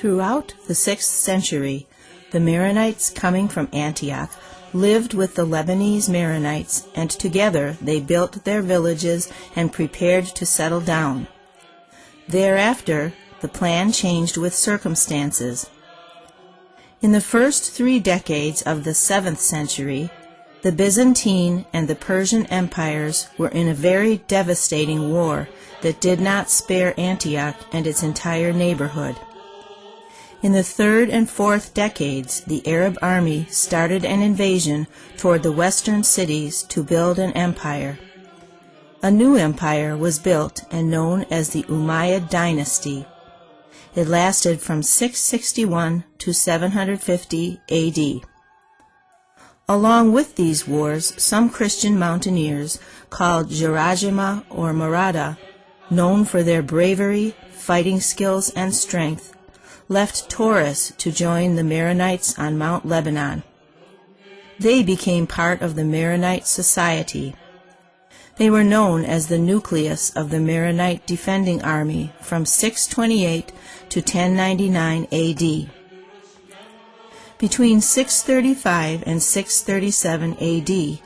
Throughout the 6th century, the Maronites coming from Antioch lived with the Lebanese Maronites, and together they built their villages and prepared to settle down. Thereafter, the plan changed with circumstances. In the first 3 decades of the 7th century, the Byzantine and the Persian empires were in a very devastating war that did not spare Antioch and its entire neighborhood. In the 3rd and 4th decades, the Arab army started an invasion toward the western cities to build an empire. A new empire was built and known as the Umayyad dynasty. It lasted from 661 to 750 A.D. Along with these wars, some Christian mountaineers, called Jarajima or Marada, known for their bravery, fighting skills, and strength, left Taurus to join the Maronites on Mount Lebanon. They became part of the Maronite society. They were known as the nucleus of the Maronite defending army from 628 to 1099 A.D. Between 635 and 637 A.D.,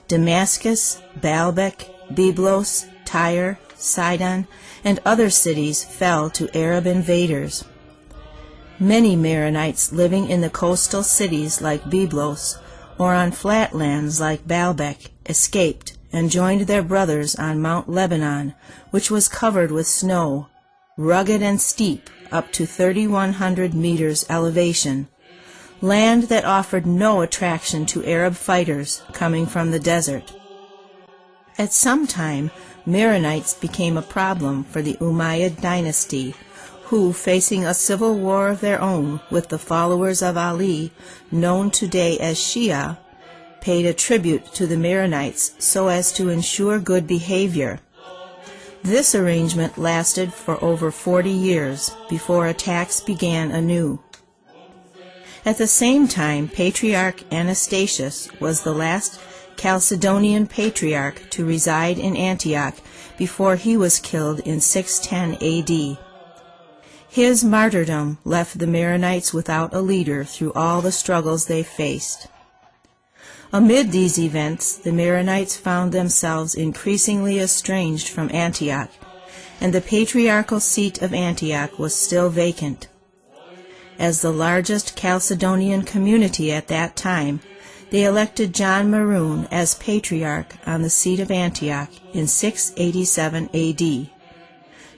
Damascus, Baalbek, Byblos, Tyre, Sidon, and other cities fell to Arab invaders. Many Maronites living in the coastal cities like Byblos or on flatlands like Baalbek escaped and joined their brothers on Mount Lebanon, which was covered with snow, rugged and steep up to 3,100 meters elevation, land that offered no attraction to Arab fighters coming from the desert. At some time, Maronites became a problem for the Umayyad dynasty, who, facing a civil war of their own with the followers of Ali, known today as Shia, paid a tribute to the Maronites so as to ensure good behavior. This arrangement lasted for over 40 years before attacks began anew. At the same time, Patriarch Anastasius was the last Chalcedonian patriarch to reside in Antioch before he was killed in 610 A.D. His martyrdom left the Maronites without a leader through all the struggles they faced. Amid these events, the Maronites found themselves increasingly estranged from Antioch, and the patriarchal seat of Antioch was still vacant. As the largest Chalcedonian community at that time, they elected John Maroon as patriarch on the seat of Antioch in 687 A.D.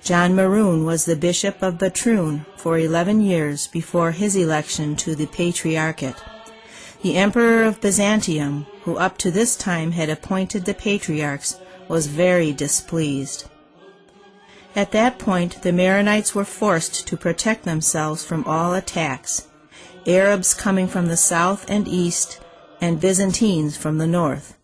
John Maroon was the bishop of Batroun for 11 years before his election to the patriarchate. The emperor of Byzantium, who up to this time had appointed the patriarchs, was very displeased. At that point, the Maronites were forced to protect themselves from all attacks, Arabs coming from the south and east, and Byzantines from the north.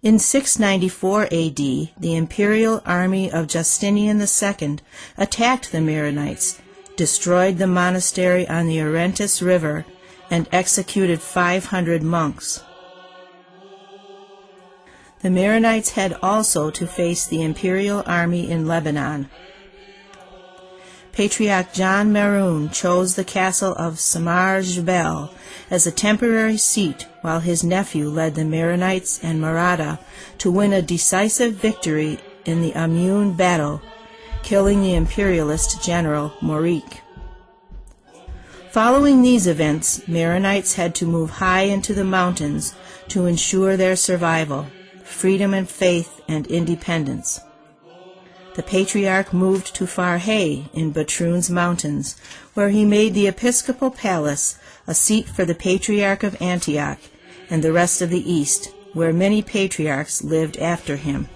In 694 A.D., the imperial army of Justinian II attacked the Maronites, destroyed the monastery on the Orontes River, and executed 500 monks. The Maronites had also to face the imperial army in Lebanon. Patriarch John Maroon chose the castle of Samar Jebel as a temporary seat while his nephew led the Maronites and Marada to win a decisive victory in the Amun battle, killing the imperialist general Morik. Following these events, Maronites had to move high into the mountains to ensure their survival, freedom and faith and independence. The patriarch moved to Farhay in Batroun's mountains, where he made the episcopal palace a seat for the Patriarch of Antioch and the rest of the East, where many patriarchs lived after him.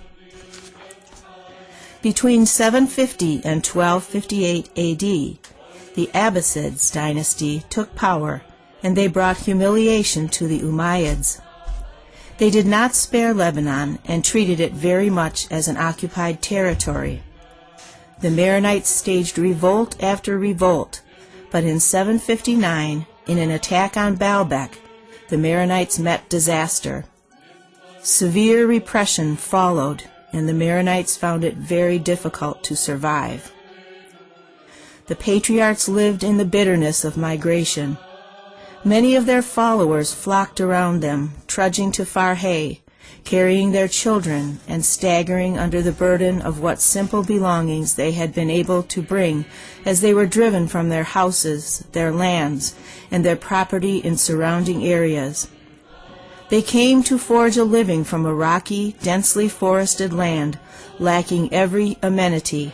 Between 750 and 1258 A.D., the Abbasids dynasty took power, and they brought humiliation to the Umayyads. They did not spare Lebanon and treated it very much as an occupied territory. The Maronites staged revolt after revolt, but in 759, in an attack on Baalbek, the Maronites met disaster. Severe repression followed, and the Maronites found it very difficult to survive. The patriarchs lived in the bitterness of migration. Many of their followers flocked around them, trudging to Farhay, carrying their children and staggering under the burden of what simple belongings they had been able to bring as they were driven from their houses, their lands, and their property in surrounding areas. They came to forge a living from a rocky, densely forested land, lacking every amenity.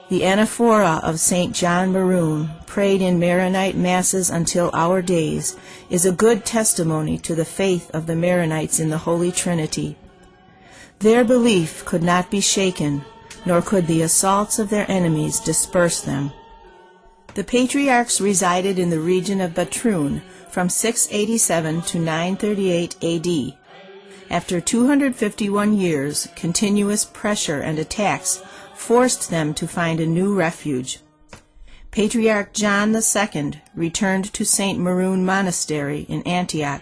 The anaphora of St. John Maroon, prayed in Maronite masses until our days, is a good testimony to the faith of the Maronites in the Holy Trinity. Their belief could not be shaken, nor could the assaults of their enemies disperse them. The patriarchs resided in the region of Batroun from 687 to 938 A.D. After 251 years, continuous pressure and attacks forced them to find a new refuge. Patriarch John II returned to St. Maroon Monastery in Antioch,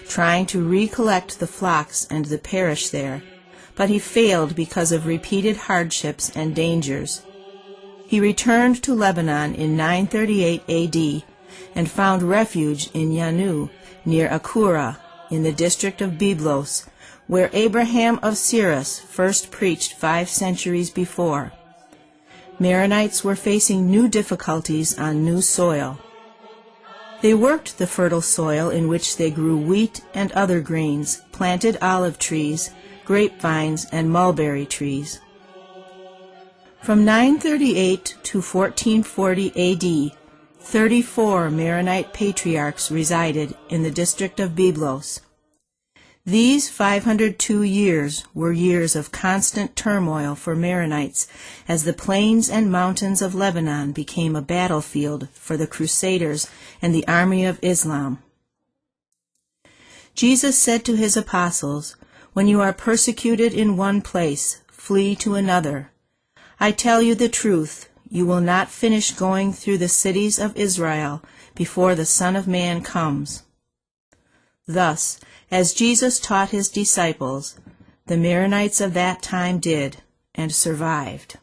trying to recollect the flocks and the parish there, but he failed because of repeated hardships and dangers. He returned to Lebanon in 938 A.D. and found refuge in Yanu, near Akura, in the district of Byblos, where Abraham of Cyrus first preached 5 centuries before. Maronites were facing new difficulties on new soil. They worked the fertile soil in which they grew wheat and other grains, planted olive trees, grapevines, and mulberry trees. From 938 to 1440 A.D., 34 Maronite patriarchs resided in the district of Byblos. These 502 years were years of constant turmoil for Maronites as the plains and mountains of Lebanon became a battlefield for the Crusaders and the army of Islam. Jesus said to his apostles, "When you are persecuted in one place, flee to another. I tell you the truth, you will not finish going through the cities of Israel before the Son of Man comes." Thus, as Jesus taught his disciples, the Maronites of that time did, and survived.